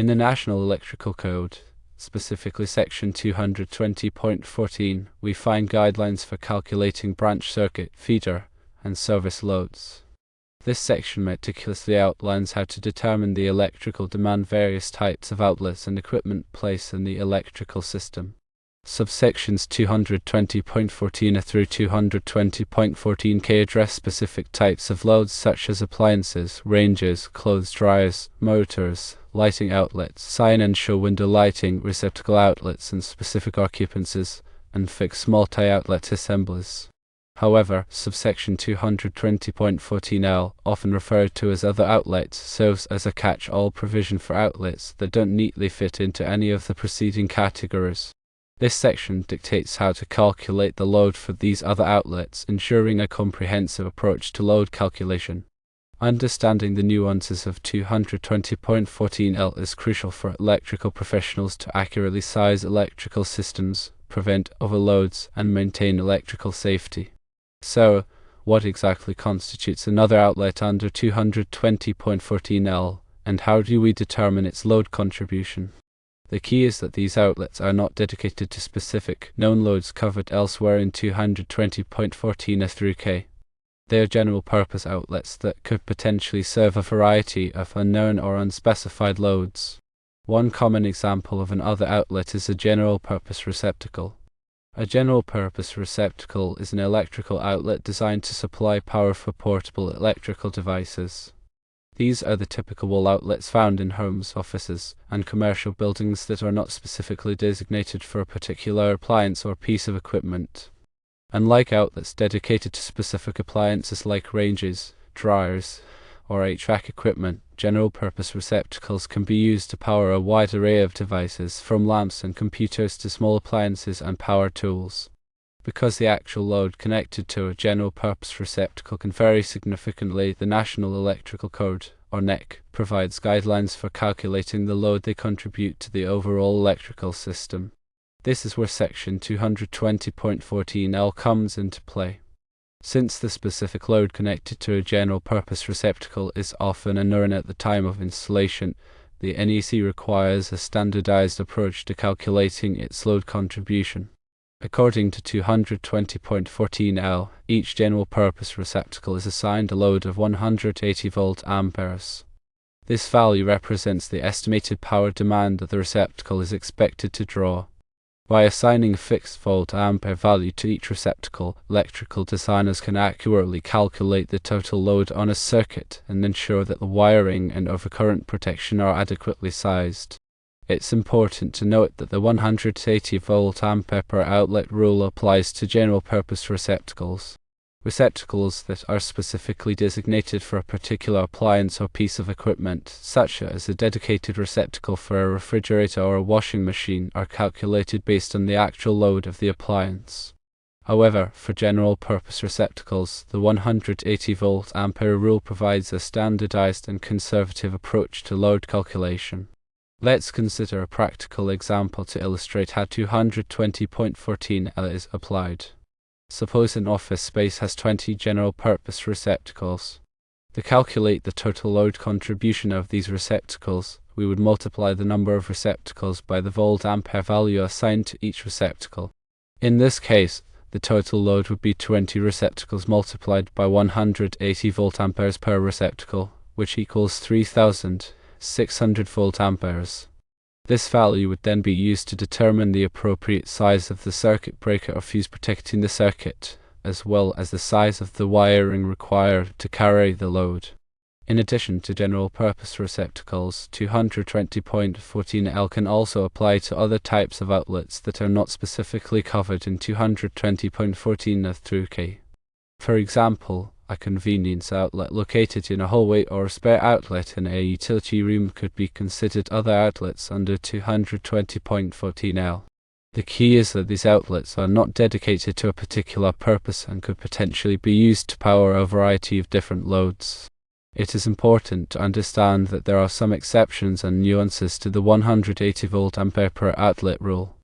In the National Electrical Code, specifically section 220.14, we find guidelines for calculating branch circuit, feeder, and service loads. This section meticulously outlines how to determine the electrical demand various types of outlets and equipment placed in the electrical system. Subsections 220.14 through 220.14k address specific types of loads such as appliances, ranges, clothes dryers, motors, lighting outlets, sign and show window lighting, receptacle outlets and specific occupancies, and fixed multi-outlet assemblies. However, subsection 220.14L, often referred to as other outlets, serves as a catch-all provision for outlets that don't neatly fit into any of the preceding categories. This section dictates how to calculate the load for these other outlets, ensuring a comprehensive approach to load calculation. Understanding the nuances of 220.14L is crucial for electrical professionals to accurately size electrical systems, prevent overloads, and maintain electrical safety. So, what exactly constitutes another outlet under 220.14L, and how do we determine its load contribution? The key is that these outlets are not dedicated to specific, known loads covered elsewhere in 220.14 through K. They are general-purpose outlets that could potentially serve a variety of unknown or unspecified loads. One common example of an other outlet is a general-purpose receptacle. A general-purpose receptacle is an electrical outlet designed to supply power for portable electrical devices. These are the typical wall outlets found in homes, offices, and commercial buildings that are not specifically designated for a particular appliance or piece of equipment. Unlike outlets dedicated to specific appliances like ranges, dryers, or HVAC equipment, general-purpose receptacles can be used to power a wide array of devices, from lamps and computers to small appliances and power tools. Because the actual load connected to a general-purpose receptacle can vary significantly, the National Electrical Code, or NEC, provides guidelines for calculating the load they contribute to the overall electrical system. This is where section 220.14L comes into play. Since the specific load connected to a general-purpose receptacle is often unknown at the time of installation, the NEC requires a standardized approach to calculating its load contribution. According to 220.14L, each general-purpose receptacle is assigned a load of 180 volt-amperes. This value represents the estimated power demand that the receptacle is expected to draw. By assigning a fixed volt-ampere value to each receptacle, electrical designers can accurately calculate the total load on a circuit and ensure that the wiring and overcurrent protection are adequately sized. It's important to note that the 180 volt-ampere per outlet rule applies to general-purpose receptacles. Receptacles that are specifically designated for a particular appliance or piece of equipment, such as a dedicated receptacle for a refrigerator or a washing machine, are calculated based on the actual load of the appliance. However, for general-purpose receptacles, the 180 volt-ampere rule provides a standardized and conservative approach to load calculation. Let's consider a practical example to illustrate how 220.14L is applied. Suppose an office space has 20 general-purpose receptacles. To calculate the total load contribution of these receptacles, we would multiply the number of receptacles by the volt-ampere value assigned to each receptacle. In this case, the total load would be 20 receptacles multiplied by 180 volt-amperes per receptacle, which equals 3,600 volt-amperes. This value would then be used to determine the appropriate size of the circuit breaker or fuse protecting the circuit, as well as the size of the wiring required to carry the load. In addition to general-purpose receptacles, 220.14L can also apply to other types of outlets that are not specifically covered in 220.14 through K. For example, a convenience outlet located in a hallway or a spare outlet in a utility room could be considered other outlets under 220.14L. The key is that these outlets are not dedicated to a particular purpose and could potentially be used to power a variety of different loads. It is important to understand that there are some exceptions and nuances to the 180 volt-ampere per outlet rule.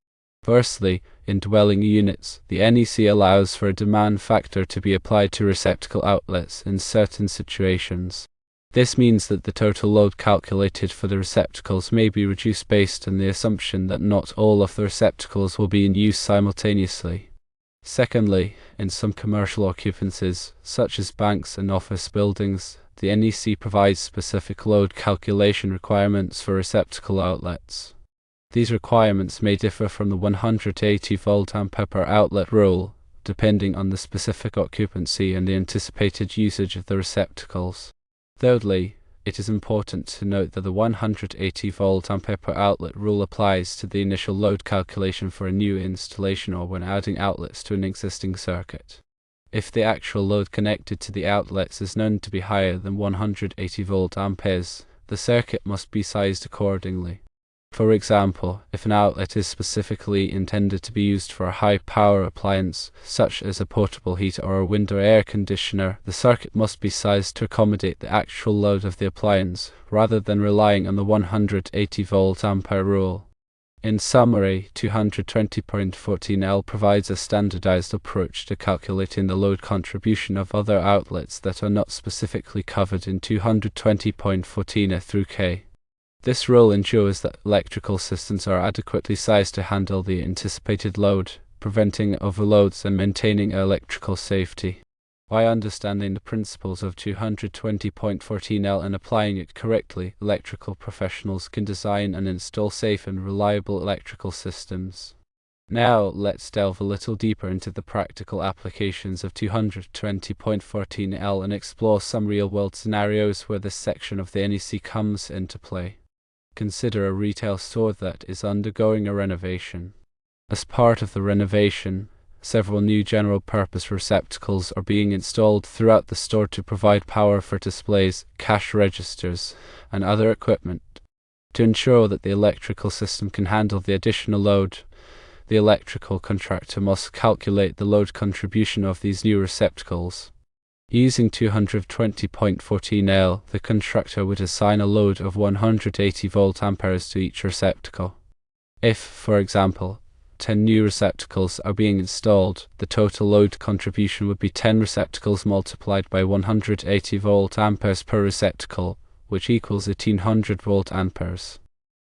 Firstly, in dwelling units, the NEC allows for a demand factor to be applied to receptacle outlets in certain situations. This means that the total load calculated for the receptacles may be reduced based on the assumption that not all of the receptacles will be in use simultaneously. Secondly, in some commercial occupancies, such as banks and office buildings, the NEC provides specific load calculation requirements for receptacle outlets. These requirements may differ from the 180 volt-ampere per outlet rule, depending on the specific occupancy and the anticipated usage of the receptacles. Thirdly, it is important to note that the 180 volt-ampere per outlet rule applies to the initial load calculation for a new installation or when adding outlets to an existing circuit. If the actual load connected to the outlets is known to be higher than 180 volt-amperes, the circuit must be sized accordingly. For example, if an outlet is specifically intended to be used for a high-power appliance, such as a portable heater or a window air conditioner, the circuit must be sized to accommodate the actual load of the appliance, rather than relying on the 180 volt-ampere rule. In summary, 220.14L provides a standardized approach to calculating the load contribution of other outlets that are not specifically covered in 220.14 through K. This rule ensures that electrical systems are adequately sized to handle the anticipated load, preventing overloads and maintaining electrical safety. By understanding the principles of 220.14L and applying it correctly, electrical professionals can design and install safe and reliable electrical systems. Now, let's delve a little deeper into the practical applications of 220.14L and explore some real-world scenarios where this section of the NEC comes into play. Consider a retail store that is undergoing a renovation. As part of the renovation, several new general-purpose receptacles are being installed throughout the store to provide power for displays, cash registers, and other equipment. To ensure that the electrical system can handle the additional load, the electrical contractor must calculate the load contribution of these new receptacles. Using 220.14L, the contractor would assign a load of 180 volt-amperes to each receptacle. If, for example, 10 new receptacles are being installed, the total load contribution would be 10 receptacles multiplied by 180 volt-amperes per receptacle, which equals 1800 volt-amperes.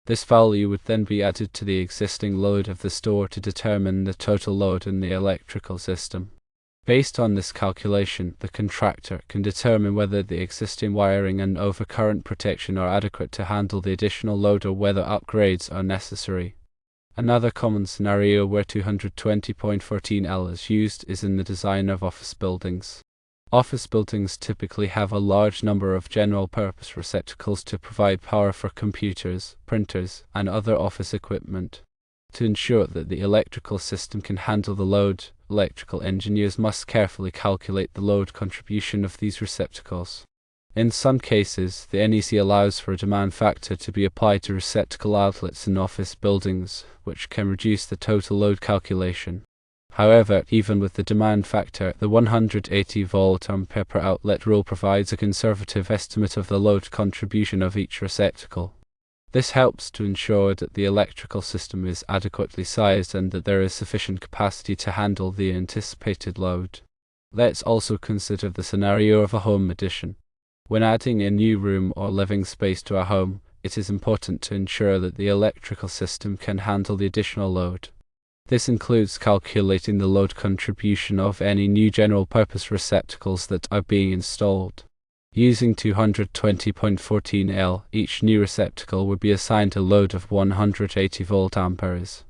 This value would then be added to the existing load of the store to determine the total load in the electrical system. Based on this calculation, the contractor can determine whether the existing wiring and overcurrent protection are adequate to handle the additional load or whether upgrades are necessary. Another common scenario where 220.14L is used is in the design of office buildings. Office buildings typically have a large number of general-purpose receptacles to provide power for computers, printers, and other office equipment. To ensure that the electrical system can handle the load, electrical engineers must carefully calculate the load contribution of these receptacles. In some cases, the NEC allows for a demand factor to be applied to receptacle outlets in office buildings, which can reduce the total load calculation. However, even with the demand factor, the 180 volt-ampere per outlet rule provides a conservative estimate of the load contribution of each receptacle. This helps to ensure that the electrical system is adequately sized and that there is sufficient capacity to handle the anticipated load. Let's also consider the scenario of a home addition. When adding a new room or living space to a home, it is important to ensure that the electrical system can handle the additional load. This includes calculating the load contribution of any new general-purpose receptacles that are being installed. Using 220.14L, each new receptacle would be assigned a load of 180 volt-amperes.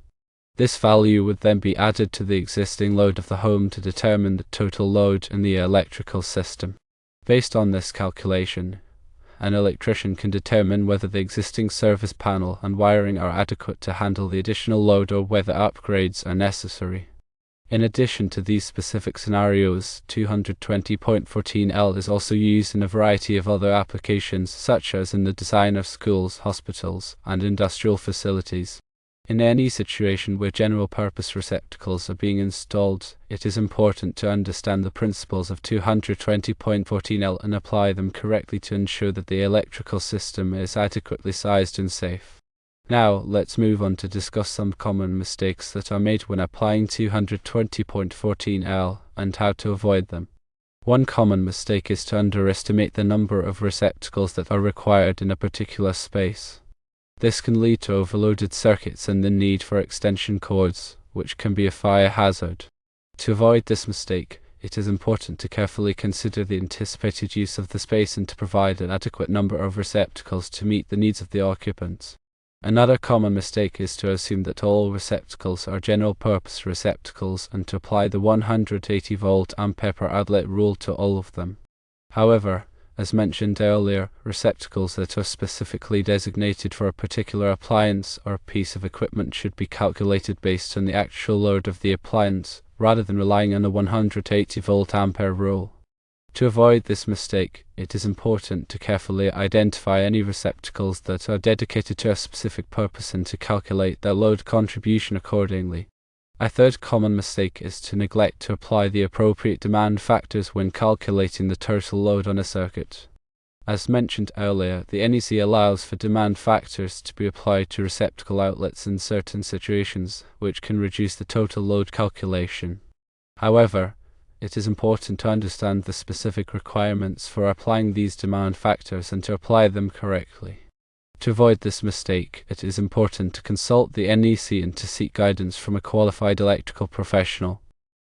This value would then be added to the existing load of the home to determine the total load in the electrical system. Based on this calculation, an electrician can determine whether the existing service panel and wiring are adequate to handle the additional load or whether upgrades are necessary. In addition to these specific scenarios, 220.14L is also used in a variety of other applications, such as in the design of schools, hospitals, and industrial facilities. In any situation where general-purpose receptacles are being installed, it is important to understand the principles of 220.14L and apply them correctly to ensure that the electrical system is adequately sized and safe. Now, let's move on to discuss some common mistakes that are made when applying 220.14L and how to avoid them. One common mistake is to underestimate the number of receptacles that are required in a particular space. This can lead to overloaded circuits and the need for extension cords, which can be a fire hazard. To avoid this mistake, it is important to carefully consider the anticipated use of the space and to provide an adequate number of receptacles to meet the needs of the occupants. Another common mistake is to assume that all receptacles are general-purpose receptacles and to apply the 180 volt-ampere per outlet rule to all of them. However, as mentioned earlier, receptacles that are specifically designated for a particular appliance or piece of equipment should be calculated based on the actual load of the appliance, rather than relying on the 180 volt-ampere rule. To avoid this mistake, it is important to carefully identify any receptacles that are dedicated to a specific purpose and to calculate their load contribution accordingly. A third common mistake is to neglect to apply the appropriate demand factors when calculating the total load on a circuit. As mentioned earlier, the NEC allows for demand factors to be applied to receptacle outlets in certain situations, which can reduce the total load calculation. However, it is important to understand the specific requirements for applying these demand factors and to apply them correctly. To avoid this mistake, it is important to consult the NEC and to seek guidance from a qualified electrical professional.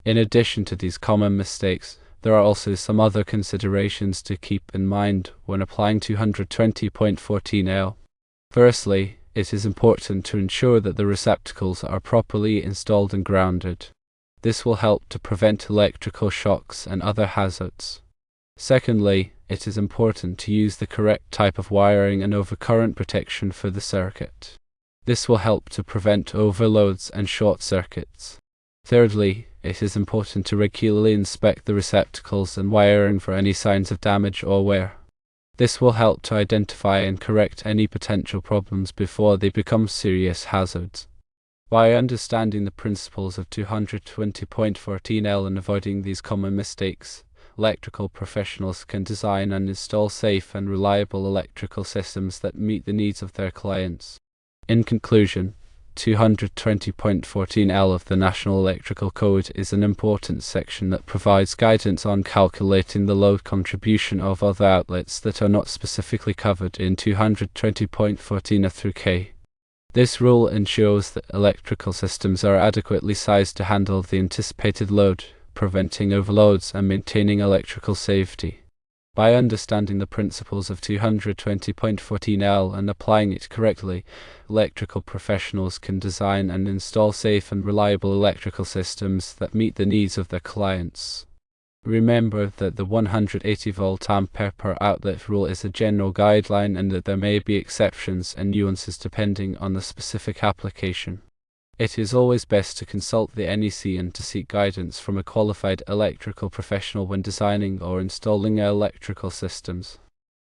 In addition to these common mistakes, there are also some other considerations to keep in mind when applying 220.14L. Firstly, it is important to ensure that the receptacles are properly installed and grounded. This will help to prevent electrical shocks and other hazards. Secondly, it is important to use the correct type of wiring and overcurrent protection for the circuit. This will help to prevent overloads and short circuits. Thirdly, it is important to regularly inspect the receptacles and wiring for any signs of damage or wear. This will help to identify and correct any potential problems before they become serious hazards. By understanding the principles of 220.14L and avoiding these common mistakes, electrical professionals can design and install safe and reliable electrical systems that meet the needs of their clients. In conclusion, 220.14L of the National Electrical Code is an important section that provides guidance on calculating the load contribution of other outlets that are not specifically covered in 220.14 through K. This rule ensures that electrical systems are adequately sized to handle the anticipated load, preventing overloads and maintaining electrical safety. By understanding the principles of 220.14L and applying it correctly, electrical professionals can design and install safe and reliable electrical systems that meet the needs of their clients. Remember that the 180 volt-ampere per outlet rule is a general guideline and that there may be exceptions and nuances depending on the specific application. It is always best to consult the NEC and to seek guidance from a qualified electrical professional when designing or installing electrical systems.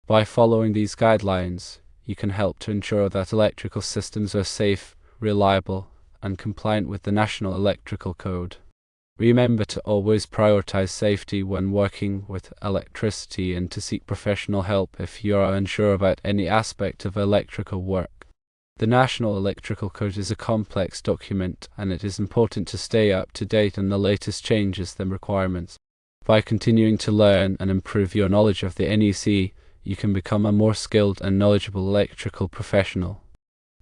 By following these guidelines, you can help to ensure that electrical systems are safe, reliable, and compliant with the National Electrical Code. Remember to always prioritize safety when working with electricity and to seek professional help if you are unsure about any aspect of electrical work. The National Electrical Code is a complex document, and it is important to stay up to date on the latest changes and requirements. By continuing to learn and improve your knowledge of the NEC, you can become a more skilled and knowledgeable electrical professional.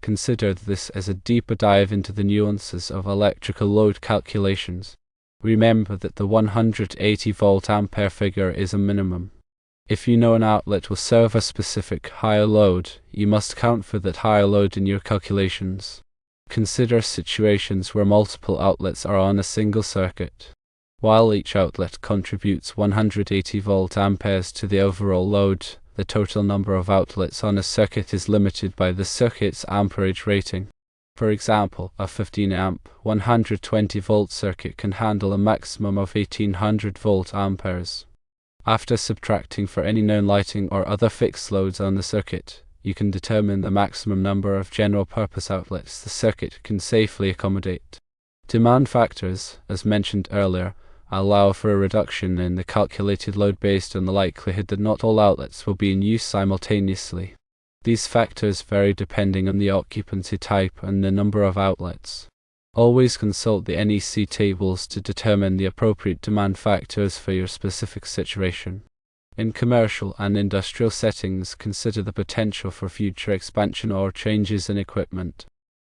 Consider this as a deeper dive into the nuances of electrical load calculations. Remember that the 180 volt-ampere figure is a minimum. If you know an outlet will serve a specific higher load, you must account for that higher load in your calculations. Consider situations where multiple outlets are on a single circuit. While each outlet contributes 180 volt-amperes to the overall load, the total number of outlets on a circuit is limited by the circuit's amperage rating. For example, a 15-amp, 120-volt circuit can handle a maximum of 1800 volt-amperes. After subtracting for any known lighting or other fixed loads on the circuit, you can determine the maximum number of general-purpose outlets the circuit can safely accommodate. Demand factors, as mentioned earlier, allow for a reduction in the calculated load based on the likelihood that not all outlets will be in use simultaneously. These factors vary depending on the occupancy type and the number of outlets. Always consult the NEC tables to determine the appropriate demand factors for your specific situation. In commercial and industrial settings, consider the potential for future expansion or changes in equipment.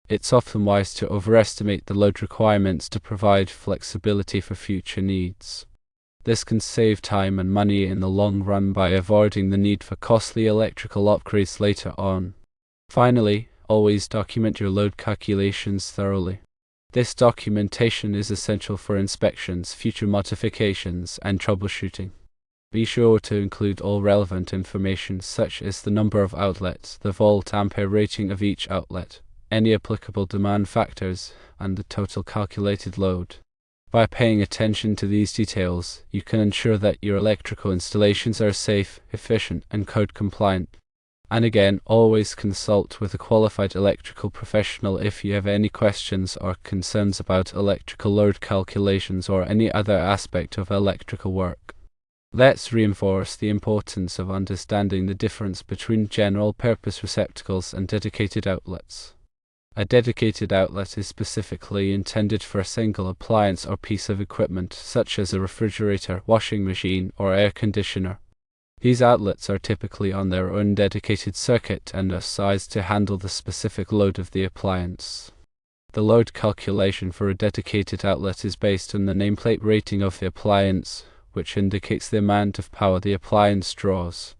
It's often wise to overestimate the load requirements to provide flexibility for future needs. This can save time and money in the long run by avoiding the need for costly electrical upgrades later on. Finally, always document your load calculations thoroughly. This documentation is essential for inspections, future modifications, and troubleshooting. Be sure to include all relevant information such as the number of outlets, the volt-ampere rating of each outlet, any applicable demand factors, and the total calculated load. By paying attention to these details, you can ensure that your electrical installations are safe, efficient, and code compliant. And again, always consult with a qualified electrical professional if you have any questions or concerns about electrical load calculations or any other aspect of electrical work. Let's reinforce the importance of understanding the difference between general-purpose receptacles and dedicated outlets. A dedicated outlet is specifically intended for a single appliance or piece of equipment, such as a refrigerator, washing machine, or air conditioner. These outlets are typically on their own dedicated circuit and are sized to handle the specific load of the appliance. The load calculation for a dedicated outlet is based on the nameplate rating of the appliance, which indicates the amount of power the appliance draws.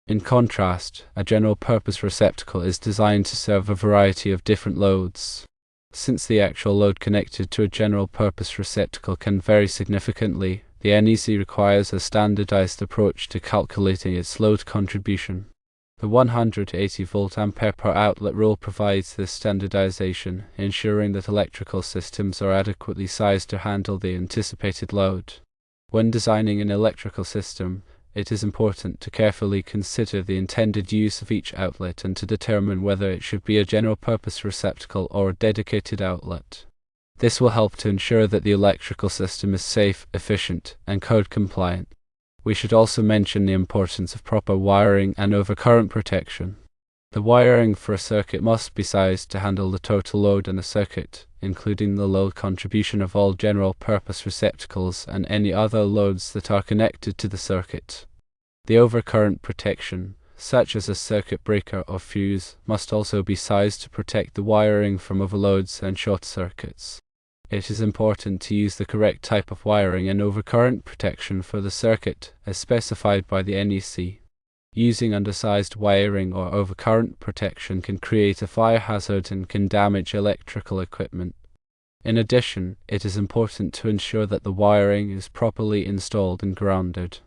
In contrast, a general-purpose receptacle is designed to serve a variety of different loads. Since the actual load connected to a general-purpose receptacle can vary significantly, the NEC requires a standardized approach to calculating its load contribution. The 180 volt-ampere per outlet rule provides this standardization, ensuring that electrical systems are adequately sized to handle the anticipated load. When designing an electrical system, it is important to carefully consider the intended use of each outlet and to determine whether it should be a general-purpose receptacle or a dedicated outlet. This will help to ensure that the electrical system is safe, efficient, and code compliant. We should also mention the importance of proper wiring and overcurrent protection. The wiring for a circuit must be sized to handle the total load in a circuit, including the load contribution of all general-purpose receptacles and any other loads that are connected to the circuit. The overcurrent protection, such as a circuit breaker or fuse, must also be sized to protect the wiring from overloads and short circuits. It is important to use the correct type of wiring and overcurrent protection for the circuit, as specified by the NEC. Using undersized wiring or overcurrent protection can create a fire hazard and can damage electrical equipment. In addition, it is important to ensure that the wiring is properly installed and grounded.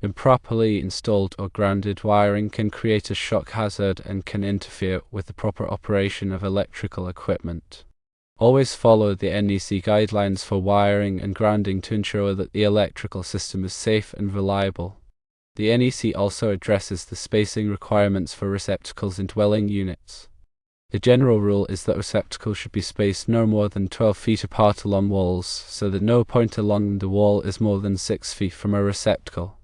Improperly installed or grounded wiring can create a shock hazard and can interfere with the proper operation of electrical equipment. Always follow the NEC guidelines for wiring and grounding to ensure that the electrical system is safe and reliable. The NEC also addresses the spacing requirements for receptacles in dwelling units. The general rule is that receptacles should be spaced no more than 12 feet apart along walls, so that no point along the wall is more than 6 feet from a receptacle.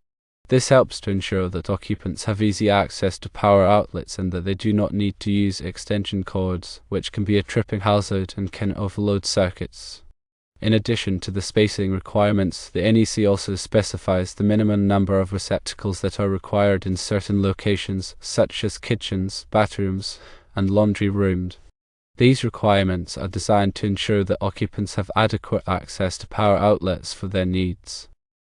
This helps to ensure that occupants have easy access to power outlets and that they do not need to use extension cords, which can be a tripping hazard and can overload circuits. In addition to the spacing requirements, the NEC also specifies the minimum number of receptacles that are required in certain locations, such as kitchens, bathrooms, and laundry rooms. These requirements are designed to ensure that occupants have adequate access to power outlets for their needs.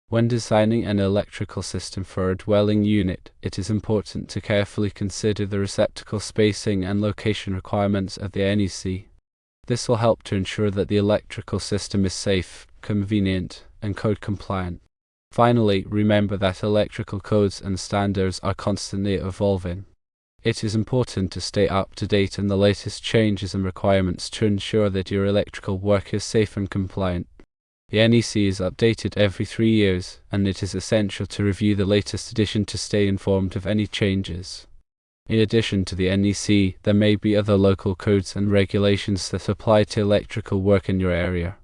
When designing an electrical system for a dwelling unit, it is important to carefully consider the receptacle spacing and location requirements of the NEC. This will help to ensure that the electrical system is safe, convenient, and code compliant. Finally, remember that electrical codes and standards are constantly evolving. It is important to stay up to date on the latest changes and requirements to ensure that your electrical work is safe and compliant. The NEC is updated every 3 years, and it is essential to review the latest edition to stay informed of any changes. In addition to the NEC, there may be other local codes and regulations that apply to electrical work in your area.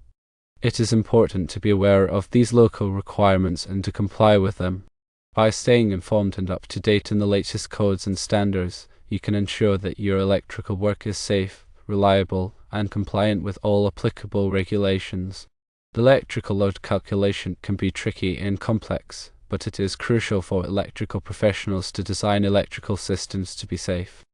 It is important to be aware of these local requirements and to comply with them. By staying informed and up to date on the latest codes and standards, you can ensure that your electrical work is safe, reliable, and compliant with all applicable regulations. The electrical load calculation can be tricky and complex, but it is crucial for electrical professionals to design electrical systems to be safe.